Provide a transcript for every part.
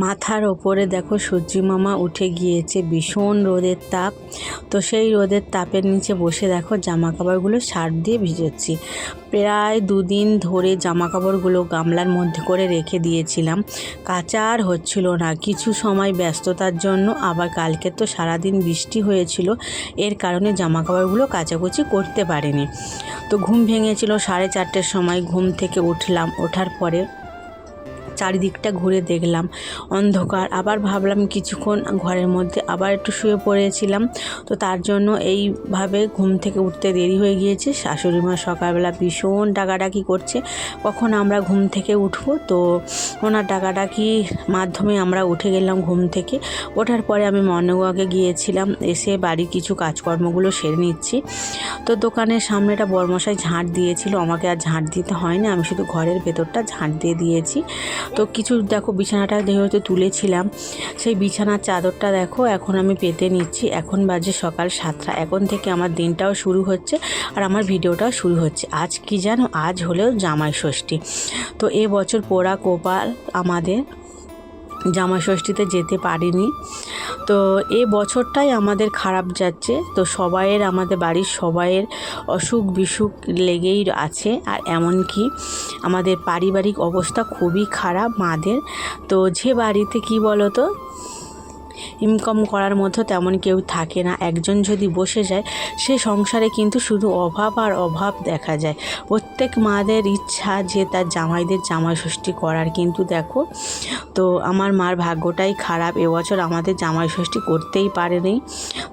মাথার ওপরে দেখো সূর্যি মামা উঠে গিয়েছে, ভীষণ রোদের তাপ। তো সেই রোদের তাপের নিচে বসে দেখো জামা কাপড়গুলো সার্ফ দিয়ে ভিজাচ্ছি। প্রায় দুদিন ধরে জামা কাপড়গুলো গামলার মধ্যে করে রেখে দিয়েছিলাম, কাচা আর হচ্ছিল না। কিছু সময় ব্যস্ততার জন্য, আবার কালকে তো সারাদিন বৃষ্টি হয়েছিল, এর কারণে জামা কাপড়গুলো কাচাকুচি করতে পারিনি। তো ঘুম ভেঙেছিল 4:30টার সময়, ঘুম থেকে উঠলাম। ওঠার পরে চারিদিকটা ঘুরে দেখলাম অন্ধকার। আবার ভাবলাম কিছুক্ষণ ঘরের মধ্যে আবার একটু শুয়ে পড়েছিলাম। তো তার জন্য এইভাবে ঘুম থেকে উঠতে দেরি হয়ে গিয়েছে। শাশুড়ি মা সকালবেলা ভীষণ ডাকাডাকি করছে কখন আমরা ঘুম থেকে উঠবো। তো ওনার ডাকাডাকির মাধ্যমে আমরা উঠে গেলাম ঘুম থেকে। ওঠার পরে আমি মর্নিংওয়াকে গিয়েছিলাম, এসে বাড়ির কিছু কাজকর্মগুলো সেরে নিচ্ছি। তো দোকানের সামনেটা বড়মশাই ঝাঁট দিয়েছিল, আমাকে আর ঝাঁট দিতে হয়নি, আমি শুধু ঘরের ভেতরটা ঝাঁট দিয়ে দিয়েছি। তো কিছু দেখো বিছানাটা যেহেতু তুলেছিলাম, সেই বিছানার চাদরটা দেখো এখন আমি পেতে নিচ্ছি। এখন বাজে সকাল 7টা। এখন থেকে আমার দিনটাও শুরু হচ্ছে আর আমার ভিডিওটাও শুরু হচ্ছে। আজ কি জানো, আজ হলেও জামাই ষষ্ঠী। তো এবছর পোড়া কপাল আমাদের, জামাই ষষ্ঠীতে যেতে পারিনি। তো এই বছরটাই আমাদের খারাপ যাচ্ছে। তো সবাইয়ের, আমাদের বাড়ির সবাইয়ের অসুখ বিসুখ লেগেই আছে। আর এমনকি আমাদের পারিবারিক অবস্থা খুবই খারাপ মাদের। তো যে বাড়িতে কি বলো তো, ইনকাম করার মতো তেমন কেউ থাকে না, একজন যদি বসে যায় সে সংসারে কিন্তু শুধু অভাব আর অভাব দেখা যায়। প্রত্যেক মাদের ইচ্ছা যে তার জামাইদের জামাই ষষ্ঠী করার, কিন্তু দেখো তো আমার মার ভাগ্যটাই খারাপ, এবছর আমাদের জামাই ষষ্ঠী করতেই পারেনি।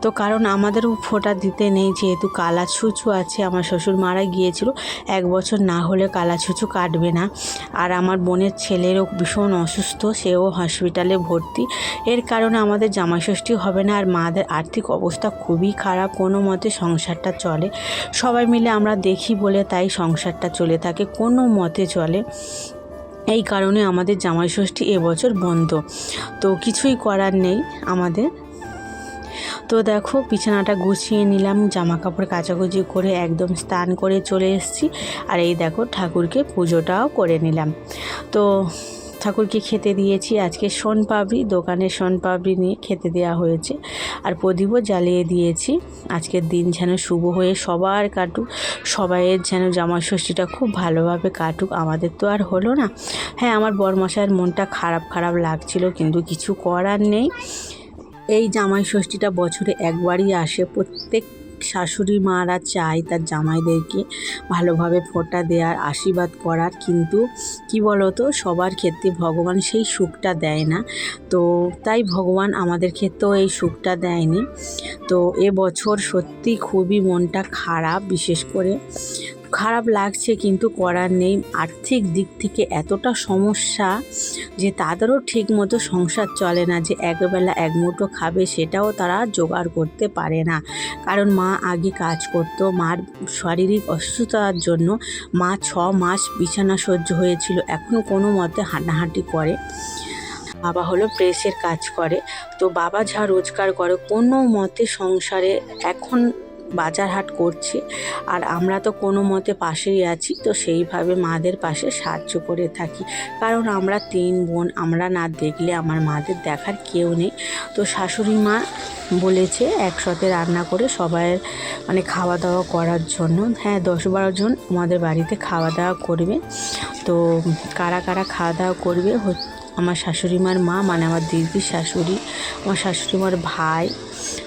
তো কারণ আমাদেরও ফোঁটা দিতে নেই, যেহেতু কালা ছুঁচু আছে। আমার শ্বশুর মারা গিয়েছিল, 1 বছর না হলে কালা ছুঁচু কাটবে না। আর আমার বোনের ছেলেরও ভীষণ অসুস্থ, সেও হসপিটালে ভর্তি, এর কারণে আমাদের জামাই ষষ্ঠী হবে না। আর মাদের আর্থিক অবস্থা খুবই খারাপ, কোনো মতে সংসারটা চলে। সবাই মিলে আমরা দেখি বলে তাই সংসারটা চলে থাকে, কোনো মতে চলে। এই কারণে আমাদের জামাই ষষ্ঠী এবছর বন্ধ। তো কিছুই করার নেই আমাদের। তো দেখো বিছানাটা গুছিয়ে নিলাম, জামা কাপড় কাচাকুচি করে একদম স্নান করে চলে এসেছি। আর এই দেখো ঠাকুরকে পুজোটাও করে নিলাম। তো ঠাকুরকে খেতে দিয়েছি আজকে শনপাপড়ি, দোকানের শনপাপড়ি নিয়ে খেতে দেওয়া হয়েছে। আর প্রদীপও জ্বালিয়ে দিয়েছি। আজকের দিন যেন শুভ হয়ে সবার কাটুক, সবাইয়ের যেন জামাই ষষ্ঠীটা খুব ভালোভাবে কাটুক। আমাদের তো আর হলো না। হ্যাঁ, আমার বরমশাইয়ের মনটা খারাপ খারাপ লাগছিল, কিন্তু কিছু করার নেই। এই জামাই ষষ্ঠীটা বছরে একবারই আসে। প্রত্যেক শাশুড়ি মারা চায় তার জামাইদেরকে ভালোভাবে ফোঁটা দেওয়ার, আশীর্বাদ করার, কিন্তু কি বলো তো, সবার ক্ষেত্রে ভগবান সেই সুখটা দেয় না। তো তাই ভগবান আমাদের ক্ষেত্রেও এই সুখটা দেয়নি। তো এবছর সত্যি খুবই মনটা খারাপ, বিশেষ করে খারাপ লাগছে, কিন্তু করার নেই। আর্থিক দিক থেকে এতটা সমস্যা যে তাদেরও ঠিক মতো সংসার চলে না, যে একবেলা এক মুঠো খাবে সেটাও তারা জোগাড় করতে পারে না। কারণ মা আগে কাজ করত, মার শারীরিক অসুস্থতার জন্য মা 6 মাস বিছানা সহ্য হয়েছিল, এখন কোনো মতে হাঁটাহাঁটি করে। বাবা হলো প্রেসের কাজ করে। তো বাবা যা রোজগার করে কোনো মতে সংসারে এখন বাজার হাট করছে। আর আমরা তো কোনো মতে পাশেই আছি, তো সেইভাবে মাদের পাশে সাহায্য করে থাকি। কারণ আমরা 3 বোন, আমরা না দেখলে আমার মাদের দেখার কেউ নেই। তো শাশুড়ি মা বলেছে একসাথে রান্না করে সবাইয়ের মানে খাওয়া দাওয়া করার জন্য। হ্যাঁ, 10-12 জন আমাদের বাড়িতে খাওয়া দাওয়া করবে। তো কারা কারা খাওয়া দাওয়া করবে, আমার শাশুড়ি মার মা, মানে আমার দিদির শাশুড়ি, আমার শাশুড়ি মার ভাই,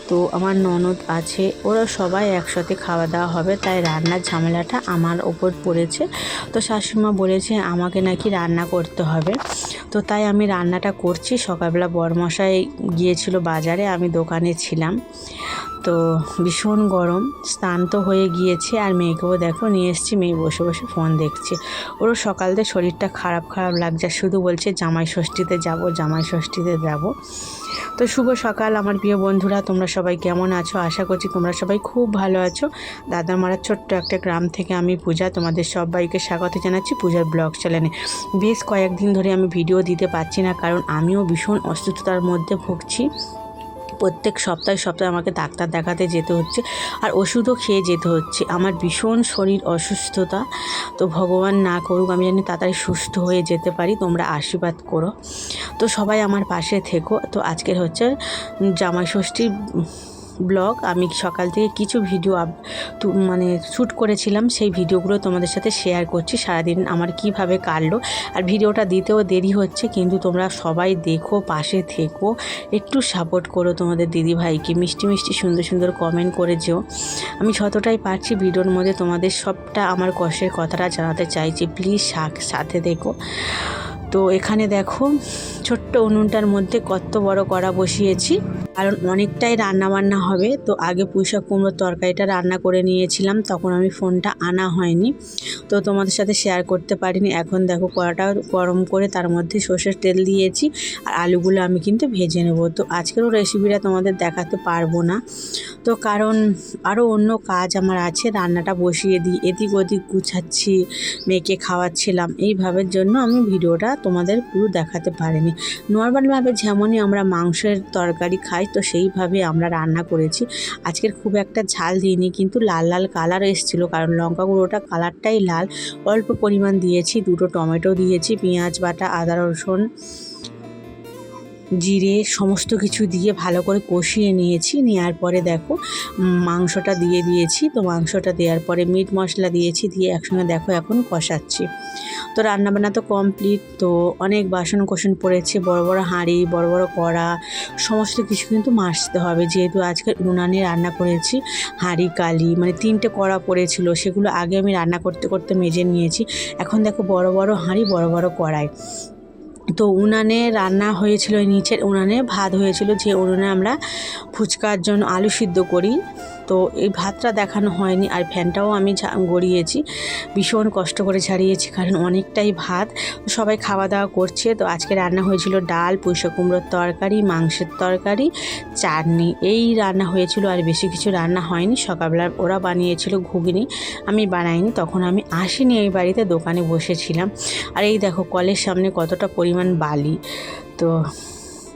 তো আমার ননদ আছে, ওরা সবাই একসাথে খাওয়া দাওয়া হবে। তাই রান্নার ঝামেলাটা আমার ওপর পড়েছে। তো শাশুড়িমা বলেছে আমাকে নাকি রান্না করতে হবে, তো তাই আমি রান্নাটা করছি। সকালবেলা বরমশাই গিয়েছিল বাজারে, আমি দোকানে ছিলাম। তো ভীষণ গরম, স্নান তো হয়ে গিয়েছে। আর মেয়েকেও দেখো নিয়ে এসেছি, মেয়ে বসে বসে ফোন দেখছে। ওরও সকাল থেকে শরীরটা খারাপ খারাপ লাগছে, শুধু বলছে জামাই ষষ্ঠীতে যাব, জামাই ষষ্ঠীতে যাব। তো শুভ সকাল আমার প্রিয় বন্ধুরা, তোমরা সবাই কেমন আছো? আশা করছি তোমরা সবাই খুব ভালো আছো। দাদামারা ছোট্ট একটা গ্রাম থেকে আমি পূজা, তোমাদের সবাইকে স্বাগত জানাচ্ছি পূজার ব্লগ চ্যানেলে। বেশ কয়েকদিন ধরে আমি ভিডিও দিতে পারছি না, কারণ আমিও ভীষণ অসুস্থতার মধ্যে ভুগছি। প্রত্যেক সপ্তাহে সপ্তাহে আমাকে ডাক্তার দেখাতে যেতে হচ্ছে আর ওষুধও খেয়ে যেতে হচ্ছে। আমার ভীষণ শরীর অসুস্থতা, তো ভগবান না করুক আমি জানি তাড়াতাড়ি সুস্থ হয়ে যেতে পারি, তোমরা আশীর্বাদ করো। তো সবাই আমার পাশে থেকো। তো আজকের হচ্ছে জামাই ষষ্ঠীর ব্লগ। আমি সকাল থেকে কিছু ভিডিও মানে শ্যুট করেছিলাম, সেই ভিডিওগুলো তোমাদের সাথে শেয়ার করছি। সারাদিন আমার কিভাবে কাটলো, আর ভিডিওটা দিতেও দেরি হচ্ছে, কিন্তু তোমরা সবাই দেখো, পাশে থেকো, একটু সাপোর্ট করো তোমাদের দিদিভাইকে, মিষ্টি মিষ্টি সুন্দর সুন্দর কমেন্ট করে যেও। আমি যতটাই পারছি ভিডিওর মধ্যে তোমাদের সবটা আমার কষ্টের কথাটা জানাতে চাইছি, প্লিজ সাথে দেখো। তো এখানে দেখো ছোট্ট উনুনটার মধ্যে কত বড় কড়া বসিয়েছি, কারণ অনেকটাই রান্নাবান্না হবে। তো আগে পুঁইশাক কুমড়োর তরকারিটা রান্না করে নিয়েছিলাম, তখন আমি ফোনটা আনা হয়নি, তো তোমাদের সাথে শেয়ার করতে পারিনি। এখন দেখো কড়াটা গরম করে তার মধ্যে সর্ষের তেল দিয়েছি, আর আলুগুলো আমি কিন্তু ভেজে নেব। তো আজকেরও রেসিপিটা তোমাদের দেখাতে পারবো না, তো কারণ আরও অন্য কাজ আমার আছে। রান্নাটা বসিয়ে দিই, এদিক ওদিক গুছাচ্ছি, মেয়েকে খাওয়াচ্ছিলাম, এইভাবের জন্য আমি ভিডিওটা তোমাদের পুরো দেখাতে পারিনি। নর্মালভাবে যেমনই আমরা মাংসের তরকারি খাই, তো সেইভাবে আমরা রান্না করেছি। আজকের খুব একটা ঝাল দিইনি, কিন্তু লাল লাল কালার এসেছিলো, কারণ লঙ্কা গুঁড়োটা কালারটাই লাল। অল্প পরিমাণ দিয়েছি, 2টো টমেটো দিয়েছি, পেঁয়াজ বাটা, আদা রসুন জিরে সমস্ত কিছু দিয়ে ভালো করে কষিয়ে নিয়েছি। নেওয়ার পরে দেখো মাংসটা দিয়ে দিয়েছি। তো মাংসটা দেওয়ার পরে মিট মশলা দিয়েছি, দিয়ে একসঙ্গে দেখো এখন কষাচ্ছি। তো রান্নাবান্না তো কমপ্লিট। তো অনেক বাসন কোসন পড়েছে, বড় বড় হাঁড়ি, বড় বড় কড়া, সমস্ত কিছু কিন্তু মাজতে হবে, যেহেতু আজকে উনানে রান্না করেছি। হাঁড়ি কালি মানে 3টে কড়া পড়েছিল, সেগুলো আগে আমি রান্না করতে করতে মেজে নিয়েছি। এখন দেখো বড় বড় হাঁড়ি, বড় বড় কড়াই। তো উনানে রান্না হয়েছিল, নিচের উনানে ভাত হয়েছিল, যে উনানে আমরা ফুচকার জন্য আলু সিদ্ধ করি। তো এই ভাতটা দেখানো হয়নি, আর ফ্যানটাও আমি গড়িয়েছি, ভীষণ কষ্ট করে ছাড়িয়েছি, কারণ অনেকটাই ভাত। সবাই খাওয়া দাওয়া করছে। তো আজকে রান্না হয়েছিল ডাল, পুঁইশাক কুমড়োর তরকারি, মাংসের তরকারি, চাটনি, এই রান্না হয়েছিল, আর বেশি কিছু রান্না হয়নি। সকালবেলা ওরা বানিয়েছিল ঘুগনি, আমি বানাইনি, তখন আমি আসিনি এই বাড়িতে, দোকানে বসেছিলাম। আর এই দেখো কলের সামনে কতটা পরিমাণ বালি। তো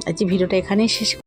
আজকে ভিডিওটা এখানেই শেষ।